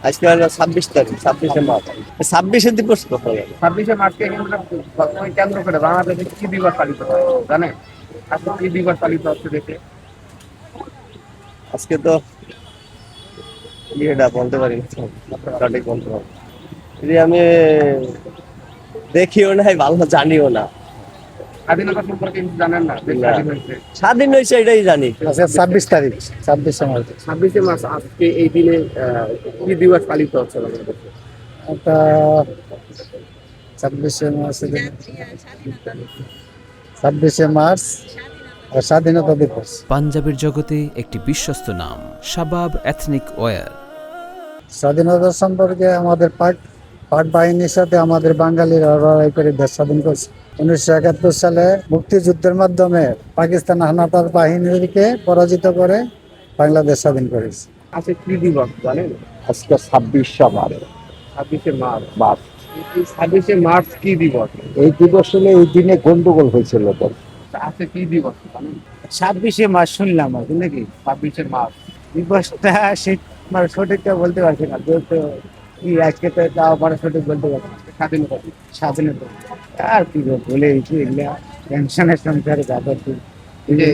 আজকে হলো 26 তারিখ, 26শে মার্চ। 26শে দিবস কখন গেল? 26শে মার্চকে কেন্দ্র করে বাংলাদেশে কি দিবস পালিত হয় জানেন? আজকে কি দিবস পালিত হচ্ছে দেশে? আজকে তো ইয়েটা বলতে পারি না, সঠিক বলতে পারি না। যদি আমি দেখিও নাই, ভালো জানিও না। স্বাধীনতা সম্পর্কে কিছু জানেন না? দেশ না। স্বাধীন হয়েছে স্বাধীন হয়েছে এটাই জানি। আচ্ছা 26 তারিখ, 26শে মার্চ। 26শে মার্চ আজকে এই দিনে কি দিবস পালিত হচ্ছে বাংলাদেশে? এটা 26শে মার্চ, 26শে মার্চ স্বাধীনতা দিবস। পাঞ্জাবের জগতে একটি বিশ্বস্ত নাম, শাবাব এথনিক ওয়্যার। স্বাধীনতা সম্পর্কে আমাদের পাক বাহিনীর সাথে আমাদের বাঙালিরা লড়াই করে দেশ স্বাধীন করছে। 1971 সালে মুক্তিযুদ্ধের মাধ্যমে পাকিস্তান হানাদার বাহিনীকে পরাজিত করে বাংলাদেশ স্বাধীন করেছে। আজকে কি দিবস জানেন? আজকে 26শে মার্চ। 26শে মার্চ। এই 26শে মার্চ কি দিবস? এই দিবস হলে এই দিনে গন্ডগোল হয়েছিল তো। আজকে কি দিবস জানেন? 26শে মার্চ শুনলাম আর কি, নাকি 26শে মার্চ। দিবসটা মানে সঠিকটা বলতে পারছি না, যেহেতু কি আজকে তো তাও মানে সঠিক বলতে পারছি না। স্বাধীনতা দিবস। স্বাধীনতা আর কি বলে এগুলা টেনশনের সংসারে যাবে। এই যে